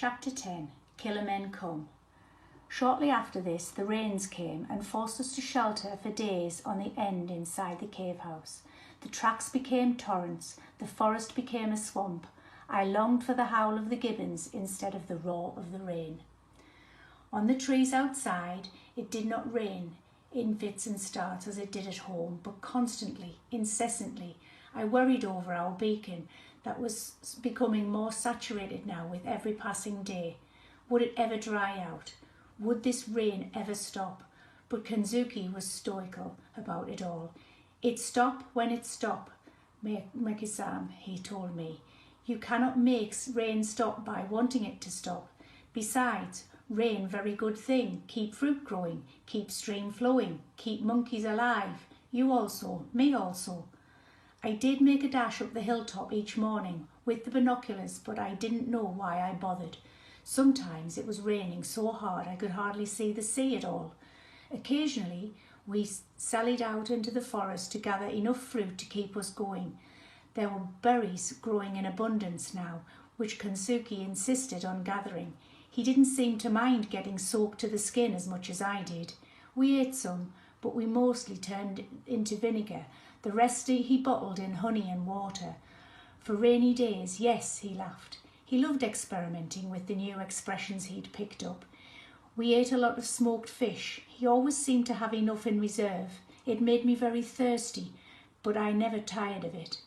Chapter 10. Killer Men Come. Shortly after this, the rains came and forced us to shelter for days on the end inside the cave house. The tracks became torrents, the forest became a swamp. I longed for the howl of the gibbons instead of the roar of the rain. On the trees outside, it did not rain in fits and starts as it did at home, but constantly, incessantly. I worried over our beacon that was becoming more saturated now with every passing day. Would it ever dry out? Would this rain ever stop? But Kensuke was stoical about it all. It stop when it stop, Meki-san, he told me. You cannot make rain stop by wanting it to stop. Besides, rain very good thing. Keep fruit growing, keep stream flowing, keep monkeys alive. You also, me also. I did make a dash up the hilltop each morning with the binoculars, but I didn't know why I bothered. Sometimes it was raining so hard I could hardly see the sea at all. Occasionally we sallied out into the forest to gather enough fruit to keep us going. There were berries growing in abundance now, which Kensuke insisted on gathering. He didn't seem to mind getting soaked to the skin as much as I did. We ate some, but we mostly turned into vinegar. The rest he bottled in honey and water. For rainy days, yes, he laughed. He loved experimenting with the new expressions he'd picked up. We ate a lot of smoked fish. He always seemed to have enough in reserve. It made me very thirsty, but I never tired of it.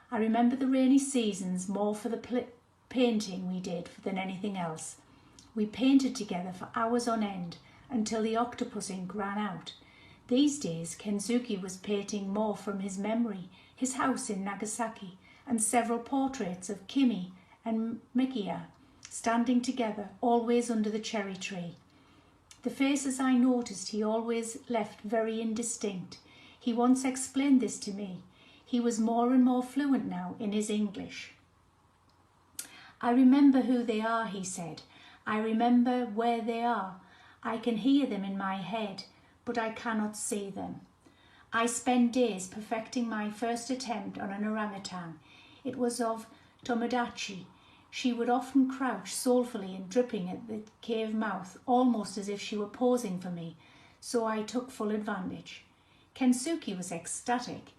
I remember the rainy seasons more for the painting we did than anything else. We painted together for hours on end until the octopus ink ran out. These days, Kensuke was painting more from his memory, his house in Nagasaki, and several portraits of Kimi and Mikiya standing together, always under the cherry tree. The faces I noticed he always left very indistinct. He once explained this to me. He was more and more fluent now in his English. I remember who they are, he said. I remember where they are. I can hear them in my head, but I cannot see them. I spent days perfecting my first attempt on an orangutan. It was of Tomodachi. She would often crouch soulfully and dripping at the cave mouth, almost as if she were posing for me, so I took full advantage. Kensuke was ecstatic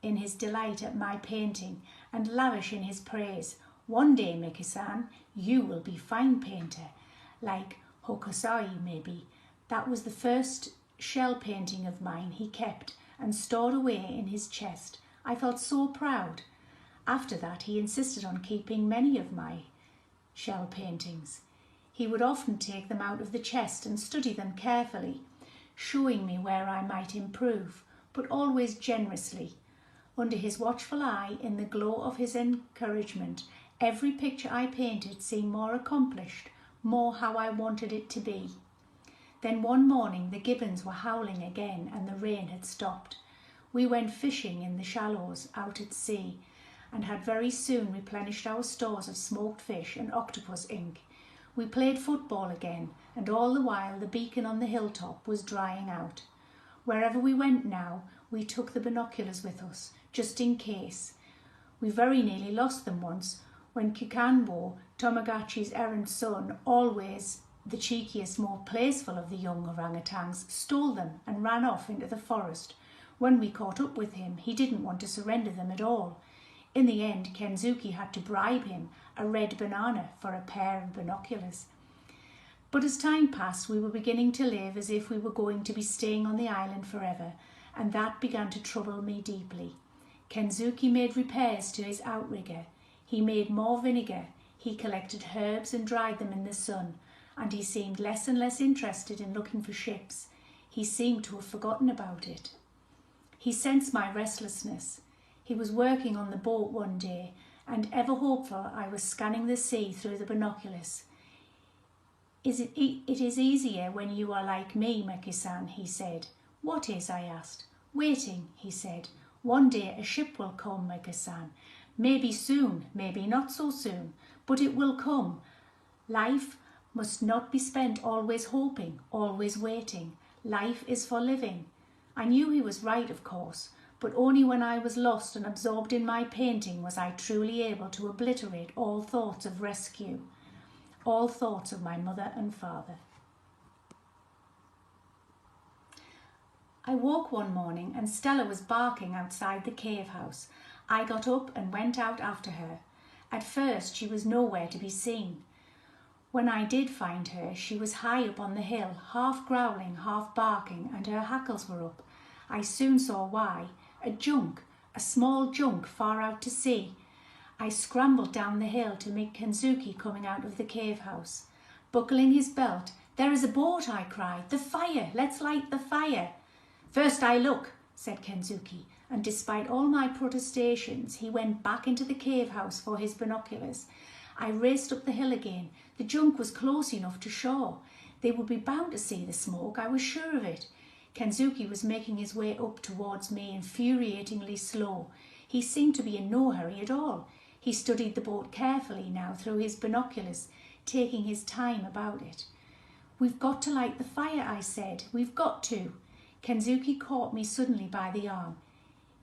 in his delight at my painting and lavish in his praise. One day, Miki-san, you will be fine painter, like Hokusai maybe. That was the first shell painting of mine he kept and stored away in his chest. I felt so proud. After that, he insisted on keeping many of my shell paintings. He would often take them out of the chest and study them carefully, showing me where I might improve, but always generously. Under his watchful eye, in the glow of his encouragement, every picture I painted seemed more accomplished, more how I wanted it to be. Then one morning the gibbons were howling again and the rain had stopped. We went fishing in the shallows out at sea and had very soon replenished our stores of smoked fish and octopus ink. We played football again, and all the while the beacon on the hilltop was drying out. Wherever we went now, we took the binoculars with us, just in case. We very nearly lost them once when Kikanbo, Tomodachi's errant son, always the cheekiest, more playful of the young orangutans, stole them and ran off into the forest. When we caught up with him, he didn't want to surrender them at all. In the end, Kensuke had to bribe him a red banana for a pair of binoculars. But as time passed, we were beginning to live as if we were going to be staying on the island forever, and that began to trouble me deeply. Kensuke made repairs to his outrigger. He made more vinegar. He collected herbs and dried them in the sun, and he seemed less and less interested in looking for ships. He seemed to have forgotten about it. He sensed my restlessness. He was working on the boat one day, and ever hopeful, I was scanning the sea through the binoculars. It is easier when you are like me, Meki-san, he said. What is? I asked. Waiting, he said. One day a ship will come, Meki-san. Maybe soon, maybe not so soon, but it will come. Life must not be spent always hoping, always waiting. Life is for living. I knew he was right, of course, but only when I was lost and absorbed in my painting was I truly able to obliterate all thoughts of rescue. all thoughts of my mother and father. I woke one morning and Stella was barking outside the cave house. I got up and went out after her. At first she was nowhere to be seen. When I did find her, she was high up on the hill, half growling, half barking, and her hackles were up. I soon saw why. A small junk far out to sea. I scrambled down the hill to meet Kensuke coming out of the cave house. Buckling his belt, "There is a boat," I cried. "The fire! Let's light the fire!" "First I look," said Kensuke, and despite all my protestations, he went back into the cave house for his binoculars. I raced up the hill again. The junk was close enough to shore. They would be bound to see the smoke, I was sure of it. Kensuke was making his way up towards me, infuriatingly slow. He seemed to be in no hurry at all. He studied the boat carefully now through his binoculars, taking his time about it. "We've got to light the fire," I said. "We've got to." Kensuke caught me suddenly by the arm.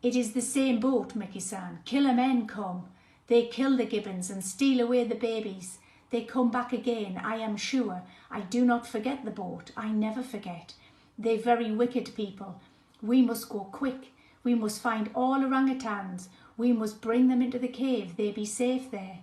"It is the same boat, Miki-san. Killer men come. They kill the gibbons and steal away the babies. They come back again, I am sure. I do not forget the boat. I never forget. They very wicked people. We must go quick. We must find all orangutans. We must bring them into the cave. They be safe there."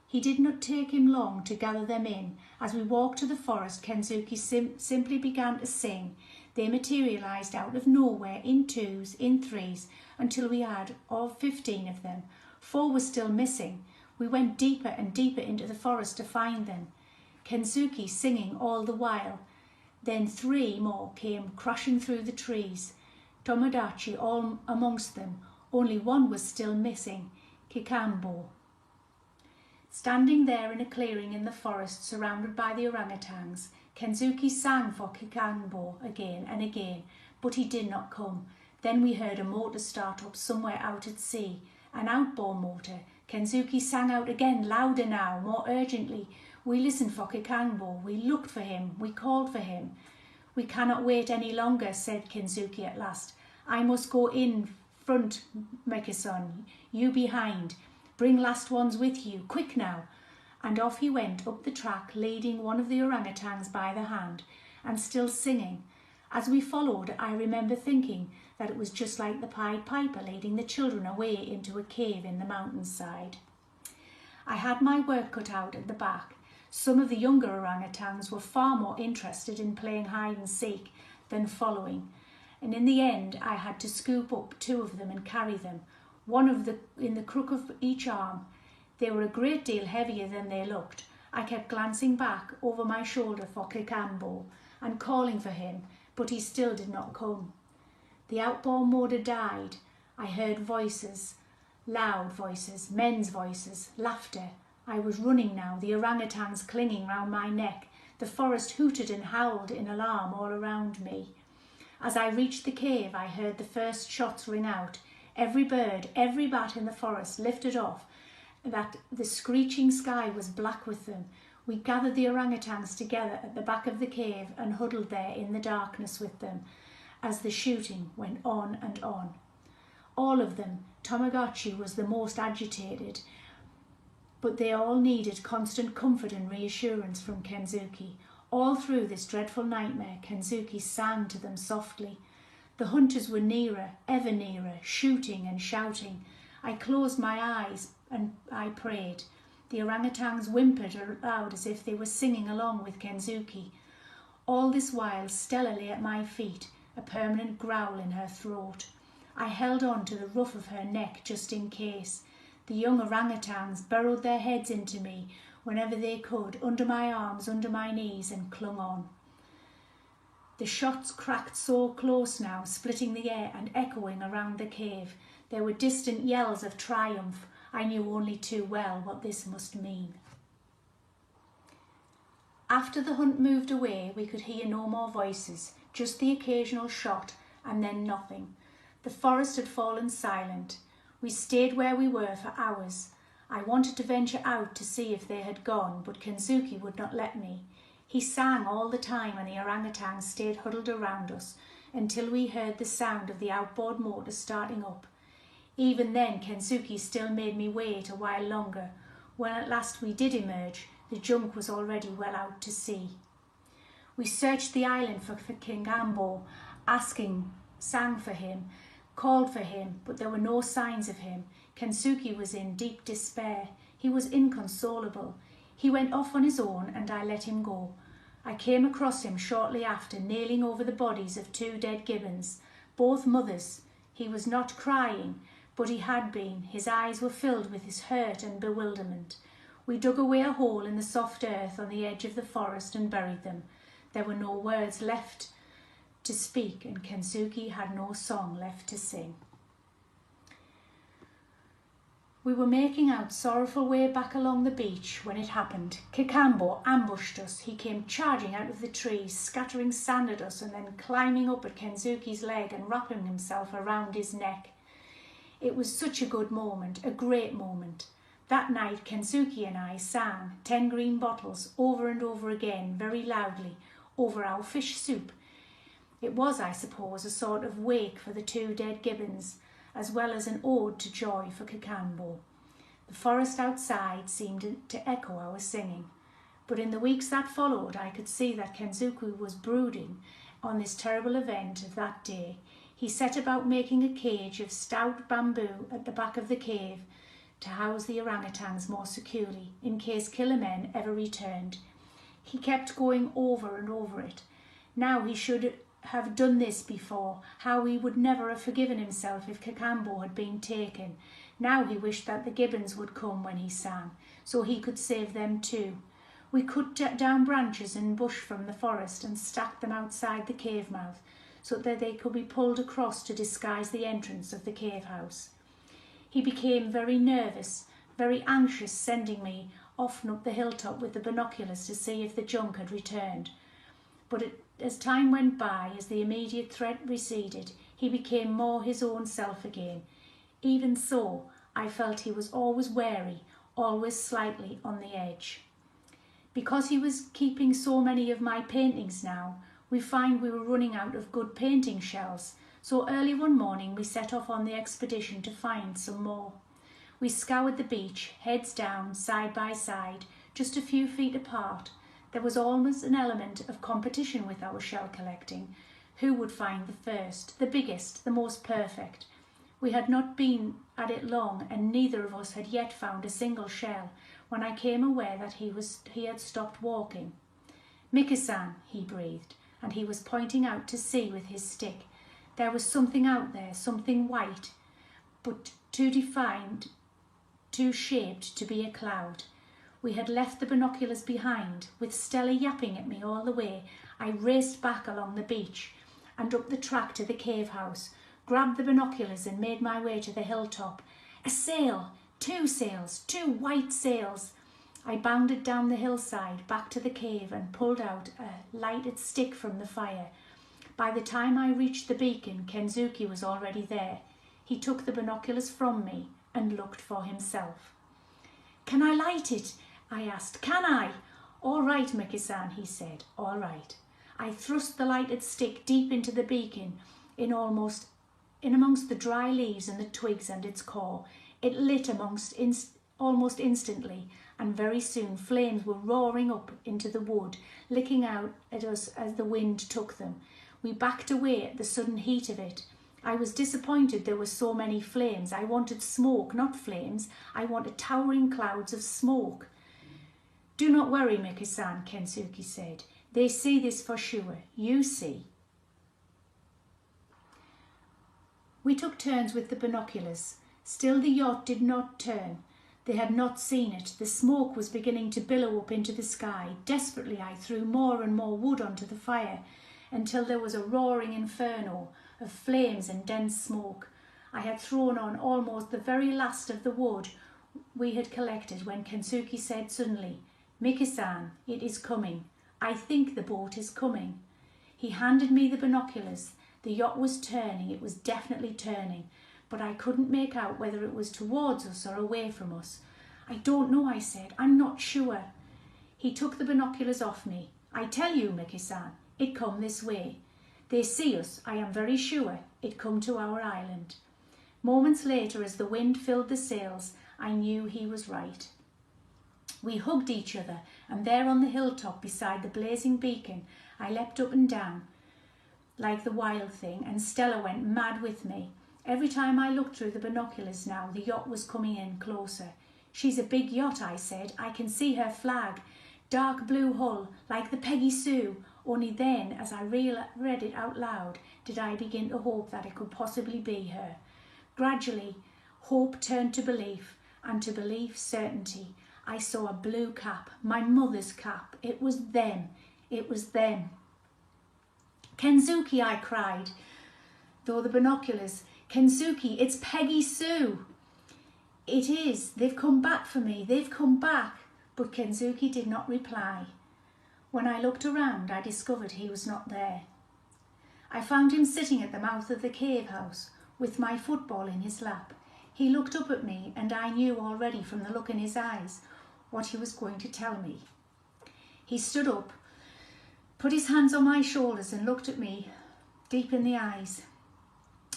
He did not take him long to gather them in. As we walked to the forest, Kensuke simply began to sing. They materialised out of nowhere in twos, in threes, until we had all 15 of them. 4 were still missing. We went deeper and deeper into the forest to find them. Kensuke singing all the while. Then 3 more came crashing through the trees, Tomodachi all amongst them. Only 1 was still missing, Kikambo. Standing there in a clearing in the forest, surrounded by the orangutans, Kensuke sang for Kikambo again and again, but he did not come. Then we heard a motor start up somewhere out at sea, an outboard motor. Kensuke sang out again, louder now, more urgently. We listened for Kikambo. We looked for him. We called for him. "We cannot wait any longer," said Kensuke at last. "I must go in front, Miki-san. You behind. Bring last ones with you. Quick now." And off he went up the track, leading one of the orangutans by the hand, and still singing. As we followed, I remember thinking that it was just like the Pied Piper leading the children away into a cave in the mountainside. I had my work cut out at the back. Some of the younger orangutans were far more interested in playing hide and seek than following, and in the end I had to scoop up 2 of them and carry them, one in the crook of each arm. They were a great deal heavier than they looked. I kept glancing back over my shoulder for Kikambo and calling for him, but he still did not come. The outboard motor died. I heard voices, loud voices, men's voices, laughter. I was running now, the orangutans clinging round my neck. The forest hooted and howled in alarm all around me. As I reached the cave, I heard the first shots ring out. Every bird, every bat in the forest lifted off, that the screeching sky was black with them. We gathered the orangutans together at the back of the cave and huddled there in the darkness with them as the shooting went on and on. All of them. Tomodachi was the most agitated, but they all needed constant comfort and reassurance from Kensuke. All through this dreadful nightmare, Kensuke sang to them softly. The hunters were nearer, ever nearer, shooting and shouting. I closed my eyes and I prayed. The orangutans whimpered aloud as if they were singing along with Kensuke. All this while Stella lay at my feet, a permanent growl in her throat. I held on to the ruff of her neck just in case. The young orangutans burrowed their heads into me whenever they could, under my arms, under my knees, and clung on. The shots cracked so close now, splitting the air and echoing around the cave. There were distant yells of triumph. I knew only too well what this must mean. After the hunt moved away, we could hear no more voices, just the occasional shot, and then nothing. The forest had fallen silent. We stayed where we were for hours. I wanted to venture out to see if they had gone, but Kensuke would not let me. He sang all the time and the orangutans stayed huddled around us until we heard the sound of the outboard motor starting up. Even then Kensuke still made me wait a while longer. When at last we did emerge, The junk was already well out to sea. We searched the island for Kingambo, sang for him, called for him, but there were no signs of him. Kensuke was in deep despair. He was inconsolable. He went off on his own, and I let him go. I came across him shortly after, kneeling over the bodies of 2 dead gibbons, both mothers. He was not crying, but he had been. His eyes were filled with his hurt and bewilderment. We dug away a hole in the soft earth on the edge of the forest and buried them. There were no words left to speak, and Kensuke had no song left to sing. We were making our sorrowful way back along the beach when it happened. Kikambo ambushed us. He came charging out of the trees, scattering sand at us and then climbing up at Kensuke's leg and wrapping himself around his neck. It was such a good moment, a great moment. That night Kensuke and I sang 10 Green Bottles over and over again, very loudly, over our fish soup. It was, I suppose, a sort of wake for the 2 dead gibbons, as well as an ode to joy for Kikambo. The forest outside seemed to echo our singing, but in the weeks that followed I could see that Kensuke was brooding on this terrible event of that day. He set about making a cage of stout bamboo at the back of the cave to house the orangutans more securely, in case killer men ever returned. He kept going over and over it. Now he should have done this before, how he would never have forgiven himself if Kikambo had been taken. Now he wished that the gibbons would come when he sang, so he could save them too. We cut down branches and bush from the forest and stacked them outside the cave mouth, so that they could be pulled across to disguise the entrance of the cave house. He became very nervous, very anxious, sending me often up the hilltop with the binoculars to see if the junk had returned. But as time went by, as the immediate threat receded, he became more his own self again. Even so, I felt he was always wary, always slightly on the edge. Because he was keeping so many of my paintings now, we find we were running out of good painting shells, so early one morning we set off on the expedition to find some more. We scoured the beach, heads down, side by side, just a few feet apart. There was almost an element of competition with our shell collecting. Who would find the first, the biggest, the most perfect? We had not been at it long, and neither of us had yet found a single shell, when I came aware that he had stopped walking. "Miki-san," he breathed, and he was pointing out to sea with his stick. There was something out there, something white, but too defined, too shaped to be a cloud. We had left the binoculars behind. With Stella yapping at me all the way, I raced back along the beach and up the track to the cave house, grabbed the binoculars and made my way to the hilltop. A sail! 2 sails! 2 white sails! I bounded down the hillside, back to the cave, and pulled out a lighted stick from the fire. By the time I reached the beacon, Kensuke was already there. He took the binoculars from me and looked for himself. "Can I light it?" I asked. "Can I?" "All right, Miki-san," he said. "All right." I thrust the lighted stick deep into the beacon, in amongst the dry leaves and the twigs and its core. It lit almost instantly, and very soon flames were roaring up into the wood, licking out at us as the wind took them. We backed away at the sudden heat of it. I was disappointed there were so many flames. I wanted smoke, not flames. I wanted towering clouds of smoke. "Do not worry, Miki-san," Kensuke said. "They see this for sure. You see." We took turns with the binoculars. Still the yacht did not turn. They had not seen it. The smoke was beginning to billow up into the sky. Desperately I threw more and more wood onto the fire, until there was a roaring inferno of flames and dense smoke. I had thrown on almost the very last of the wood we had collected when Kensuke said suddenly, "Miki-san, it is coming. I think the boat is coming." He handed me the binoculars. The yacht was turning. It was definitely turning, but I couldn't make out whether it was towards us or away from us. "I don't know," I said. "I'm not sure." He took the binoculars off me. "I tell you, Miki-san, it come this way. They see us, I am very sure. It come to our island." Moments later, as the wind filled the sails, I knew he was right. We hugged each other, and there on the hilltop beside the blazing beacon, I leapt up and down like the wild thing, and Stella went mad with me. Every time I looked through the binoculars now, the yacht was coming in closer. She's a big yacht, I said. I can see her flag. Dark blue hull, like the Peggy Sue. Only then, as I read it out loud, did I begin to hope that it could possibly be her. Gradually, hope turned to belief, and to belief, certainty. I saw a blue cap, my mother's cap. It was them. It was them. Kensuke, I cried, though the binoculars. Kensuke, it's Peggy Sue. It is. They've come back for me. They've come back. But Kensuke did not reply. When I looked around, I discovered he was not there. I found him sitting at the mouth of the cave house, with my football in his lap. He looked up at me, and I knew already from the look in his eyes what he was going to tell me. He stood up, put his hands on my shoulders, and looked at me deep in the eyes.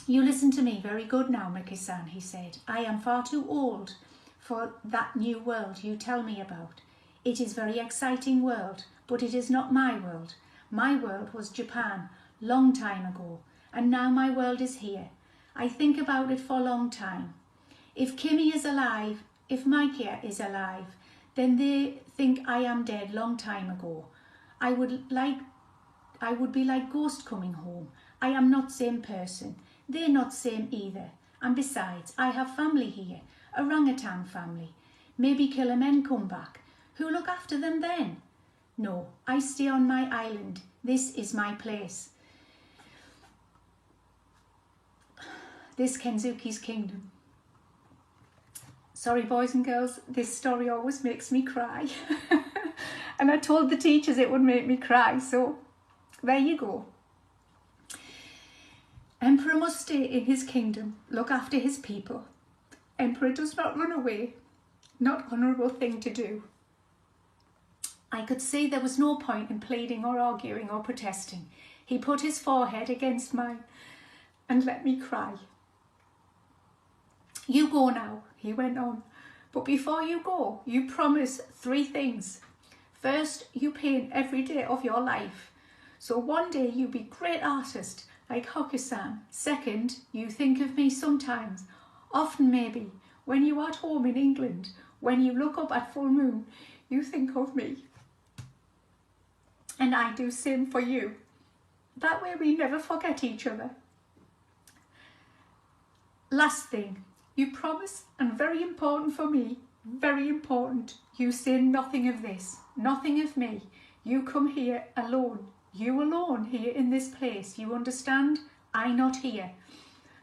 You listen to me very good now, Miki-san, he said. I am far too old for that new world you tell me about. It is a very exciting world, but it is not my world. My world was Japan, long time ago, and now my world is here. I think about it for a long time. If Kimi is alive, if Micah is alive, then they think I am dead long time ago. I would be like ghost coming home. I am not same person. They're not same either. And besides, I have family here, orangutan family. Maybe killer men come back. Who look after them then? No, I stay on my island. This is my place. This Kensuke's kingdom. Sorry, boys and girls, this story always makes me cry. And I told the teachers it would make me cry, so there you go. Emperor must stay in his kingdom, look after his people. Emperor does not run away. Not honourable thing to do. I could see there was no point in pleading or arguing or protesting. He put his forehead against mine and let me cry. You go now, he went on. But before you go, you promise 3 things. First, you paint every day of your life. So one day you be great artist like Hoku-san. Second, you think of me sometimes, often maybe, when you are at home in England, when you look up at full moon, you think of me. And I do same for you. That way we never forget each other. Last thing, you promise, and very important for me, very important, you say nothing of this, nothing of me. You come here alone. You alone here in this place. You understand? I not here.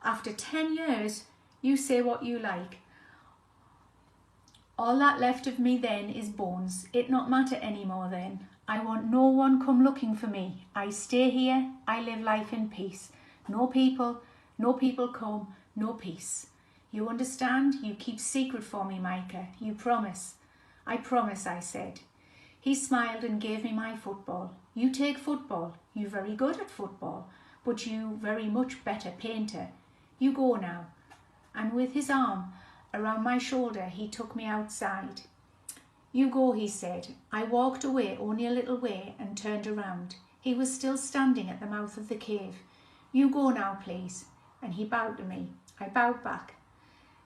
After 10 years, you say what you like. All that left of me then is bones. It not matter anymore then. I want no one come looking for me. I stay here. I live life in peace. No people come, no peace. You understand? You keep secret for me, Micah. You promise. I promise, I said. He smiled and gave me my football. You take football. You very good at football, but you very much better painter. You go now. And with his arm around my shoulder, he took me outside. You go, he said. I walked away only a little way and turned around. He was still standing at the mouth of the cave. You go now, please. And he bowed to me. I bowed back.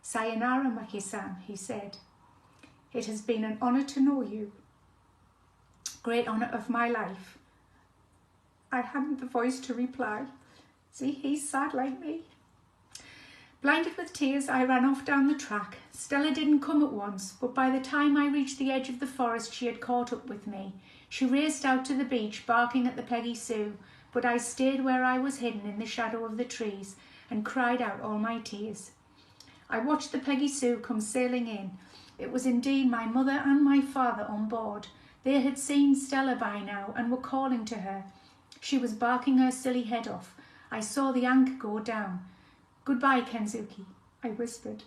Sayonara, Maki-san, he said. It has been an honour to know you. Great honour of my life. I hadn't the voice to reply. See, he's sad like me. Blinded with tears, I ran off down the track. Stella didn't come at once, but by the time I reached the edge of the forest, she had caught up with me. She raced out to the beach, barking at the Peggy Sue, but I stayed where I was hidden in the shadow of the trees and cried out all my tears. I watched the Peggy Sue come sailing in. It was indeed my mother and my father on board. They had seen Stella by now and were calling to her. She was barking her silly head off. I saw the anchor go down. Goodbye, Kensuke, I whispered.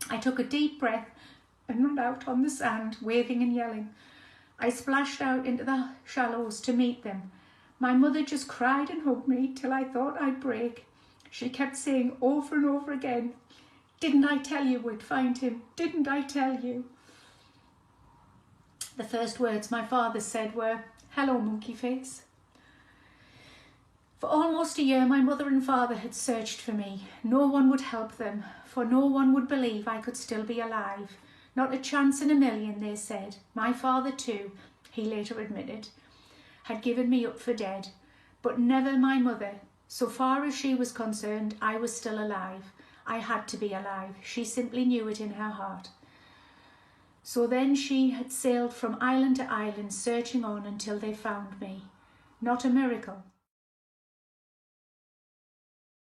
I took a deep breath and ran out on the sand, waving and yelling. I splashed out into the shallows to meet them. My mother just cried and hugged me till I thought I'd break. She kept saying over and over again, "Didn't I tell you we'd find him? Didn't I tell you?" The first words my father said were, "Hello, monkey face." For almost a year my mother and father had searched for me. No one would help them, for no one would believe I could still be alive. Not a chance in a million, they said. My father too, he later admitted, had given me up for dead, but never my mother. So far as she was concerned, I was still alive. I had to be alive. She simply knew it in her heart. So then she had sailed from island to island, searching on until they found me. Not a miracle,